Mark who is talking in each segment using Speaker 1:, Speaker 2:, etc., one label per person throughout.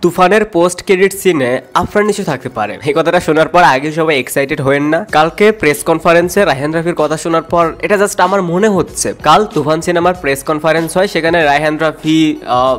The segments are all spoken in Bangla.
Speaker 1: তুফানের পোস্ট ক্রেডিট সিনে আফরান নিশো থাকতে পারে। এই কথাটা শোনার পর আগে সবাই এক্সাইটেড হয়েন না। কালকে প্রেস কনফারেন্সে রায়হান রাফির কথা শোনার পর এটা জাস্ট আমার মনে হচ্ছে কাল তুফান সিনেমার প্রেস কনফারেন্স হয়, সেখানে রায়হান রাফি,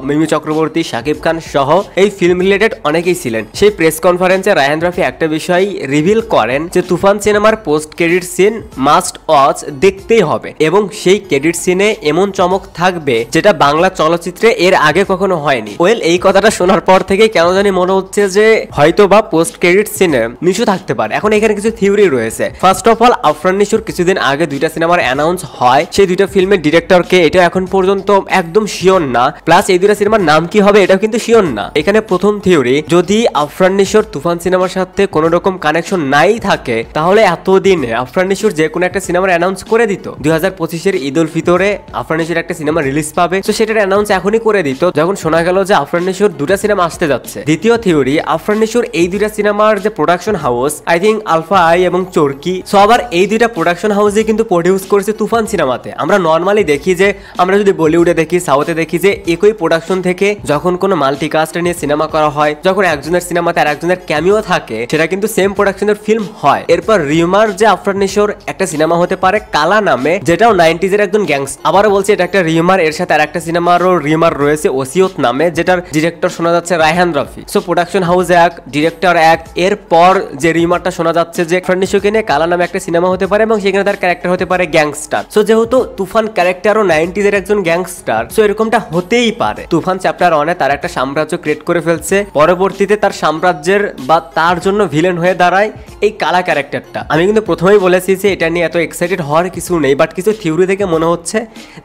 Speaker 1: মিমি চক্রবর্তী, শাকিব খান সহ এই ফিল্ম রিলেটেড অনেকেই ছিলেন। সেই প্রেস কনফারেন্সে রায়হান রাফি একটা বিষয় রিভিল করেন যে তুফান সিনেমার post credit scene must watch, দেখতেই হবে, এবং সেই ক্রেডিট সিনে এমন চমক থাকবে যেটা বাংলা চলচ্চিত্রে এর আগে কখনো হয়নি। ওয়েল, এই কথাটা শোনার পর থেকে কেন জানি মনে হচ্ছে যে হয়তো বা পোস্ট ক্রেডিট সিনে নিশু থাকতে পারে। এখন এখানে কিছু থিওরি রয়েছে। ফার্স্ট অফ অল, আফরান নিশুর কিছুদিন আগে দুইটা সিনেমার অ্যানাউন্স হয়, সেই দুইটা ফিল্মের ডিরেক্টরকে এটা এখন পর্যন্ত একদম শিওর না, প্লাস এই দুইটা সিনেমার নাম কি হবে এটাও কিন্তু শিওর না। এখানে প্রথম থিওরি, যদি আফরান নিশুর তুফান সিনেমার সাথে কোনো রকম কানেকশন নাই থাকে তাহলে এতদিনে আফরান নিশুর যে কোনো একটা সিনেমার অ্যানাউন্স করে দিত। 2025-এর ঈদ উল ফিতরে আফরান নিশুর একটা সিনেমা রিলিজ পাবে, তো সেটার অ্যানাউন্স এখনই করে দিত যখন শোনা গেল যে আফরান নিশুর দুটা সিনেমা আসতে যাচ্ছে। দ্বিতীয় থিওরি, আফরান নিশুর এই দুইটা সিনেমার যে production house, I think Alpha I এবং চরকি, সো আবার এই দুইটা প্রোডাকশন হাউসে কিন্তু প্রডিউস করেছে তুফান সিনেমাতে। আমরা নর্মালি দেখি যে, আমরা যদি বলিউডে দেখি, সাউথে দেখি যে একই প্রোডাকশন থেকে যখন কোনো মাল্টিকাস্ট নিয়ে সিনেমা করা হয়, যখন একজনের সিনেমাতে আর একজনের ক্যামিও থাকে, সেটা কিন্তু সেম প্রোডাকশনের ফিল্ম হয়। এরপর রিউমার যে আফরান নিশুর একটা সিনেমা হতে পারে কালা নামে, যেটাও 90s এর একজন গ্যাংস, আবারও বলছি এটা একটা রিউমার, এর সাথে আর একটা সিনেমারও রিউমার রয়েছে ওসিয়ত নামে, যেটার ডিরেক্টর শোনা যাচ্ছে Raihan Rafi. So production house এক, ডিরেক্টর এক। এরপর যে রিউমারটা শোনা যাচ্ছে যে আফরান নিশুকে নিয়ে কালা নামে একটা সিনেমা হতে পারে এবং সেখানে তার ক্যারেক্টার হতে পারে গ্যাংস্টার। সো যেহেতু তুফান ক্যারেক্টারও 90s এর একজন গ্যাংস্টার, সো এরকমটা হতেই পারে। তুফান চ্যাপ্টার 1-এ তার একটা সাম্রাজ্য ক্রিয়েট করে ফেলছে, পরবর্তীতে তার সাম্রাজ্যের বা তার জন্য ভিলেন হয়ে দাঁড়ায় এই কালা ক্যারেক্টারটা। আমি কিন্তু প্রথমেই বলেছি যে এটা নিয়ে এত এক্সাইটেড হওয়ার কিছু নেই, বাট কিছু থিওরি থেকে মনে হচ্ছে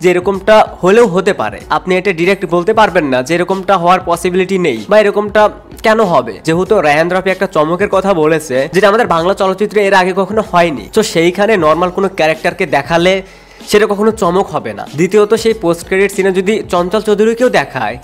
Speaker 1: যে এরকমটা হলেও হতে পারে। আপনি এটা ডিরেক্ট বলতে পারবেন না যে এরকমটা হওয়ার পসিবিলিটি নেই বা এরকমটা কেন হবে, যেহেতু রায়হান রাফি একটা চমকের কথা বলেছে যেটা আমাদের বাংলা চলচ্চিত্রে এর আগে কখনো হয়নি। তো সেইখানে নর্মাল কোনো ক্যারেক্টারকে দেখালে সেটা কখনো চমক হবে না। দ্বিতীয়ত, সেই পোস্ট ক্রেডিট সিনে যদি চঞ্চল চৌধুরীকেও দেখায়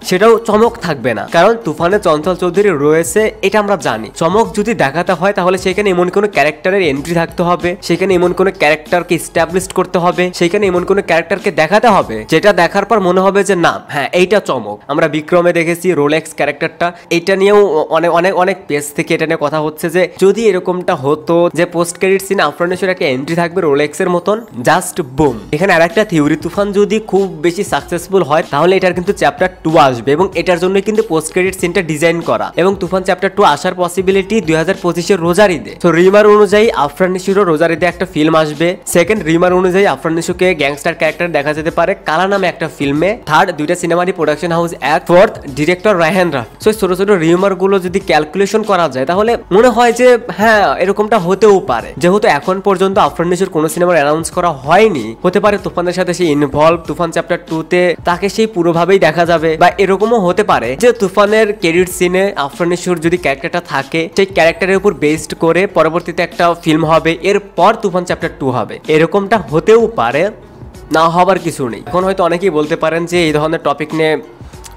Speaker 1: সেটাও চমক থাকবে না, কারণ তুফানে চঞ্চল চৌধুরী রয়েছে এটা আমরা জানি। চমক যদি দেখাতে হয় তাহলে সেখানে এমন কোনো ক্যারেক্টারের এন্ট্রি থাকতে হবে, সেখানে এমন কোনো ক্যারেক্টারকে এস্টাবলিশ করতে হবে, সেখানে এমন কোনো ক্যারেক্টারকে দেখাতে হবে যেটা দেখার পর মনে হবে যে না, হ্যাঁ এইটা চমক। আমরা বিক্রমে দেখেছি রোলেক্স ক্যারেক্টারটা, এটা নিয়েও অনেক অনেক অনেক পেজ থেকে এটা নিয়ে কথা হচ্ছে যে যদি এরকমটা হতো যে পোস্ট ক্রেডিট সিনে আফরান নিশুর একটা এন্ট্রি থাকবে রোলেক্সের মতন, জাস্ট বুম। এখানে আরেকটা থিওরি, তুফান যদি খুব বেশি সাকসেসফুল হয় তাহলে এটার কিন্তু চ্যাপ্টার 2 আসবে এবং এটার জন্য কিন্তু পোস্ট ক্রেডিট সিনটা ডিজাইন করা, এবং তুফান চ্যাপ্টার 2 আসার পসিবিলিটি 2025-এর রোজার ঈদে। তো রিমার অনুযায়ী আফরান নিশুরও রোজার ঈদে একটা ফিল্ম আসবে। সেকেন্ড, রিমার অনুযায়ী আফরান নিশুকে গ্যাংস্টার ক্যারেক্টার দেখা যেতে পারে কালা নামে একটা ফিল্মে। থার্ড, দুইটা সিনেমারই প্রোডাকশন হাউস এক। Fourth, director Raihan Rafi. So ছোট ছোট রিমার গুলো যদি ক্যালকুলেশন করা যায় তাহলে মনে হয় যে হ্যাঁ এরকমটা হতেও পারে। যেহেতু এখন পর্যন্ত আফরান নিশুর কোনো সিনেমার অ্যানাউন্স করা হয়নি, হতে পারে তুফানের সাথে সে ইনভলভ, তুফান চ্যাপ্টার 2-তে তাকে সেই পুরোভাবেই দেখা যাবে, বা এরকমও হতে পারে যে তুফানের ক্রেডিট সিনে আফরান নিশুর যদি ক্যারেক্টারটা থাকে সেই ক্যারেক্টারের উপর বেসড করে পরবর্তীতে একটা ফিল্ম হবে, এরপর তুফান চ্যাপ্টার 2 হবে। এরকমটা হতেও পারে, না হবার কিছু নেই। এখন হয়তো অনেকেই বলতে পারেন যে এই ধরনের টপিক নিয়ে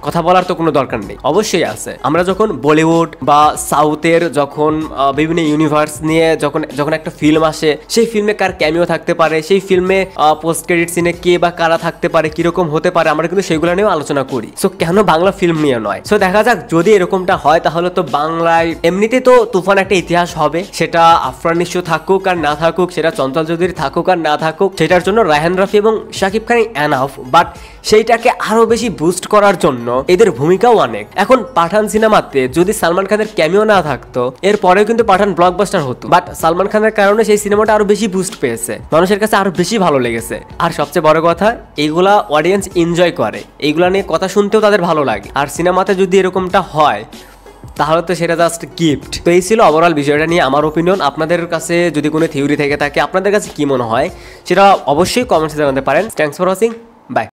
Speaker 1: কথা বলার তো কোনো দরকার নেই। অবশ্যই আছে। আমরা যখন বলিউড বা সাউথের যখন বিভিন্ন ইউনিভার্স নিয়ে যখন একটা ফিল্ম আসে, সেই ফিল্মে কার ক্যামিও থাকতে পারে, সেই ফিল্মে পোস্ট ক্রেডিট সিনে কে বা কারা থাকতে পারে, কিরকম হতে পারে, আমরা কিন্তু সেগুলো নিয়েও আলোচনা করি। সো কেন বাংলা ফিল্ম নিয়ে নয়? সো দেখা যাক, যদি এরকমটা হয় তাহলে তো বাংলায় এমনিতে তো তুফান একটা ইতিহাস হবে। সেটা আফরান নিশু থাকুক আর না থাকুক, সেটা চঞ্চল চৌধুরী থাকুক আর না থাকুক, সেটার জন্য রায়হান রাফি এবং শাকিব খান এনাফ, বাট সেইটাকে আরো বেশি বুস্ট করার জন্য এদের ভূমিকাও অনেক। এখন পাঠান সিনেমাতে যদি সালমান খানের ক্যামিও না থাকতো, এরপরেও কিন্তু পাঠান ব্লকবাস্টার হতো, বাট সালমান খানের কারণে সেই সিনেমাটা আরো বেশি বুস্ট পেয়েছে, মানুষের কাছে আরো বেশি ভালো লেগেছে। আর সবচেয়ে বড় কথা, এইগুলা অডিয়েন্স এনজয় করে, এইগুলা নিয়ে কথা শুনতেও তাদের ভালো লাগে। আর সিনেমাতে যদি এরকমটা হয় তাহলে তো সেটা জাস্ট গিফট। তো এই ছিল ওভারঅল বিষয়টা নিয়ে আমার ওপিনিয়ন। আপনাদের কাছে যদি কোনো থিওরি থেকে থাকে, আপনাদের কাছে কি মনে হয় সেটা অবশ্যই কমেন্টসে জানাতে পারেন। Thanks for watching, by.